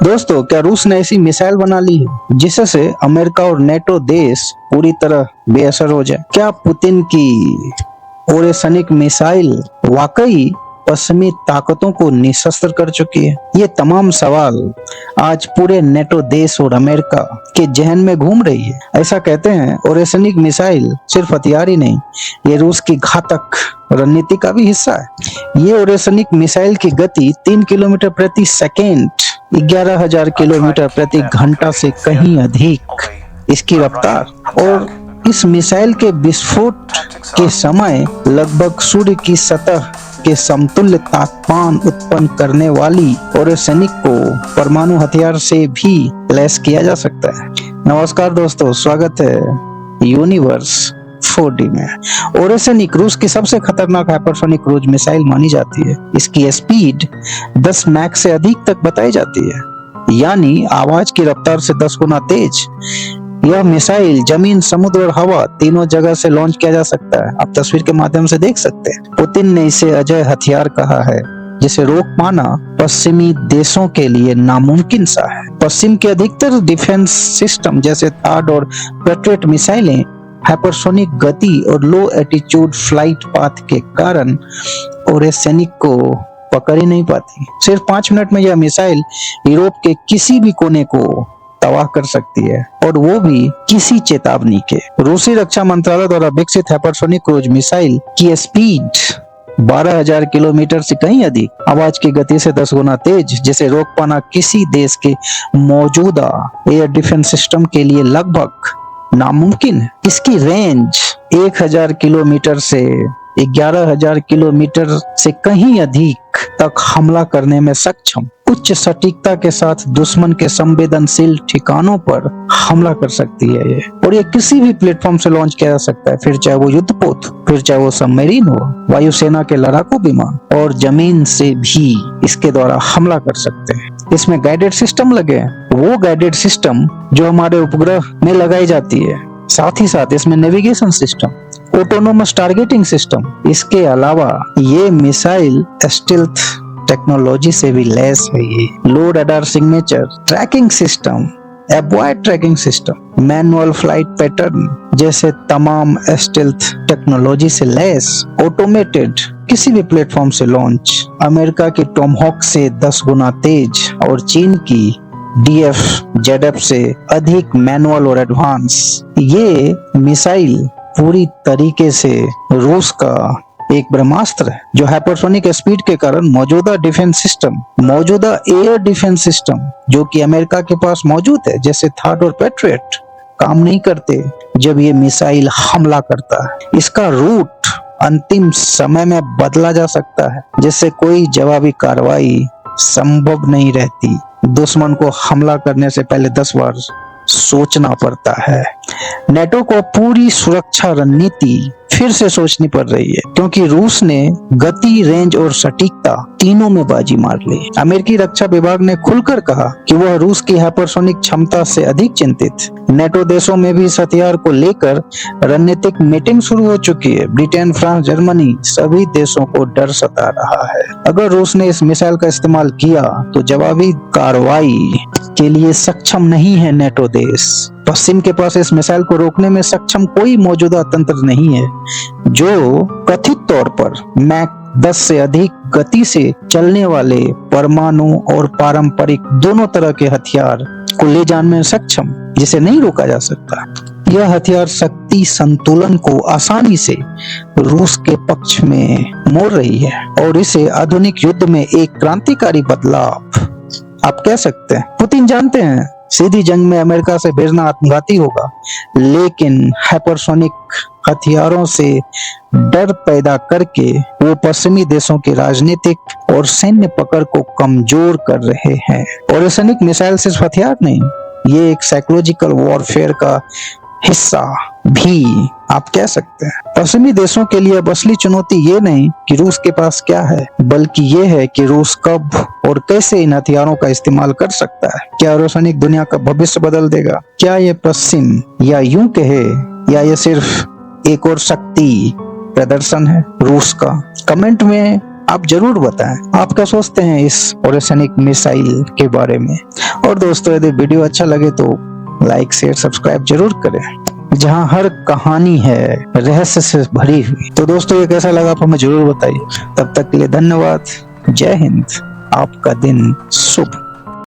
दोस्तों, क्या रूस ने ऐसी मिसाइल बना ली है जिससे अमेरिका और नेटो देश पूरी तरह बेअसर हो जाए? क्या पुतिन की ओरेसनिक मिसाइल वाकई पश्चिमी ताकतों को निशस्त्र कर चुकी है? ये तमाम सवाल आज पूरे नेटो देश और अमेरिका के जहन में घूम रही है। ऐसा कहते हैं ओरेसनिक मिसाइल सिर्फ हथियार ही नहीं, ये रूस की घातक रणनीति का भी हिस्सा है। ये ओरेसनिक मिसाइल की गति 3 किलोमीटर प्रति सेकेंड, 11,000 किलोमीटर प्रति घंटा से कहीं अधिक इसकी रफ्तार, और इस मिसाइल के विस्फोट के समय लगभग सूर्य की सतह के समतुल्य तापमान उत्पन्न करने वाली ओरेसनिक को परमाणु हथियार से भी लैस किया जा सकता है। नमस्कार दोस्तों, स्वागत है यूनिवर्स 4D में। ओरेसनिक रूस की सबसे खतरनाक हाइपरसोनिक क्रूज मिसाइल मानी जाती है। इसकी स्पीड 10 मैक से अधिक तक बताई जाती है, यानी आवाज की रफ्तार से 10 गुना तेज। यह मिसाइल जमीन, समुद्र और हवा तीनों जगह से लॉन्च किया जा सकता है। आप तस्वीर के माध्यम से देख सकते हैं। पुतिन ने इसे अजय हथियार कहा है, जिसे रोक पाना पश्चिमी देशों के लिए नामुमकिन सा है। पश्चिम के अधिकतर डिफेंस सिस्टम जैसे थार्ड और पेट्रियट मिसाइलें हाइपरसोनिक गति और लो एटीट्यूड फ्लाइट पाथ के कारण ओरेसनिक को पकड़ ही नहीं पाती। सिर्फ 5 मिनट में यह मिसाइल यूरोप के किसी भी कोने को तबाह कर सकती है, और वो भी किसी चेतावनी के। रूसी रक्षा मंत्रालय द्वारा विकसित हाइपरसोनिक क्रूज मिसाइल की स्पीड 12,000 किलोमीटर से कहीं अधिक, आवाज की गति से 10 गुना तेज, जिसे रोक पाना किसी देश के मौजूदा एयर डिफेंस सिस्टम के लिए लगभग नामुमकिन है। इसकी रेंज 1,000 किलोमीटर से 11,000 किलोमीटर से कहीं अधिक तक हमला करने में सक्षम, उच्च सटीकता के साथ दुश्मन के संवेदनशील ठिकानों पर हमला कर सकती है ये। और ये किसी भी प्लेटफॉर्म से लॉन्च किया जा सकता है, फिर चाहे वो युद्धपोत, फिर चाहे वो सबमरीन हो, वायुसेना के लड़ाकू विमान, और जमीन से भी इसके द्वारा हमला कर सकते हैं। इसमें गाइडेड सिस्टम लगे हैं, वो गाइडेड सिस्टम जो हमारे उपग्रह में लगाई जाती है। साथ ही साथ इसमें navigation system, autonomous targeting system. इसके अलावा ये मिसाइल स्टील्थ टेक्नोलॉजी से भी लैस है। ये low radar signature tracking system, avoid tracking system, manual flight pattern जैसे तमाम स्टील्थ टेक्नोलॉजी से लैस, ऑटोमेटेड, किसी भी प्लेटफॉर्म से लॉन्च, अमेरिका की टॉमहॉक से 10 गुना तेज और चीन की DF-ZF से अधिक मैनुअल और एडवांस। ये मिसाइल पूरी तरीके से रूस का एक ब्रह्मास्त्र है, जो हाइपरसोनिक स्पीड के कारण मौजूदा एयर डिफेंस सिस्टम जो कि अमेरिका के पास मौजूद है, जैसे थार्ड और पेट्रियट, काम नहीं करते जब ये मिसाइल हमला करता है। इसका रूट अंतिम समय में बदला जा सकता है, जिससे कोई जवाबी कार्रवाई संभव नहीं रहती। दुश्मन को हमला करने से पहले 10 बार सोचना पड़ता है। नेटो को पूरी सुरक्षा रणनीति फिर से सोचनी पड़ रही है, क्योंकि रूस ने गति, रेंज और सटीकता तीनों में बाजी मार ली। अमेरिकी रक्षा विभाग ने खुलकर कहा कि वह रूस की हाइपरसोनिक क्षमता से अधिक चिंतित। नेटो देशों में भी इस हथियार को लेकर रणनीतिक मीटिंग शुरू हो चुकी है। ब्रिटेन, फ्रांस, जर्मनी, सभी देशों को डर सता रहा है। अगर रूस ने इस मिसाइल का इस्तेमाल किया तो जवाबी कार्रवाई के लिए सक्षम नहीं है नेटो देश। पश्चिम के पास इस मिसाइल को रोकने में सक्षम कोई मौजूदा तंत्र नहीं है, जो कथित तौर पर मैक 10 से अधिक गति से चलने वाले परमाणु और पारंपरिक दोनों तरह के हथियार को ले जाने में सक्षम, जिसे नहीं रोका जा सकता। यह हथियार शक्ति संतुलन को आसानी से रूस के पक्ष में मोड़ रही है, और इसे आधुनिक युद्ध में एक क्रांतिकारी बदलाव आप कह सकते हैं। पुतिन जानते हैं सीधी जंग में अमेरिका से भिड़ना आत्मघाती होगा, लेकिन हाइपरसोनिक हथियारों से डर पैदा करके वो पश्चिमी देशों की राजनीतिक और सैन्य पकड़ को कमजोर कर रहे हैं। ओरेसनिक मिसाइल सिर्फ हथियार नहीं, ये एक साइकोलॉजिकल वॉरफेयर का हिस्सा भी आप कह सकते हैं। पश्चिमी देशों के लिए अब असली चुनौती ये नहीं कि रूस के पास क्या है, बल्कि ये है कि रूस कब और कैसे इन हथियारों का इस्तेमाल कर सकता है। क्या ओरेसनिक दुनिया का भविष्य बदल देगा? क्या ये पश्चिम, या यूं कहे, या ये सिर्फ एक और शक्ति प्रदर्शन है रूस का? कमेंट में आप जरूर बताएं आप क्या सोचते हैं इस ओरेसनिक मिसाइल के बारे में। और दोस्तों यदि वीडियो अच्छा लगे तो लाइक शेयर सब्सक्राइब जरूर करें, जहां हर कहानी है रहस्य से भरी हुई। तो दोस्तों ये कैसा लगा आप हमें जरूर बताइए। तब तक के लिए धन्यवाद। जय हिंद। आपका दिन शुभ।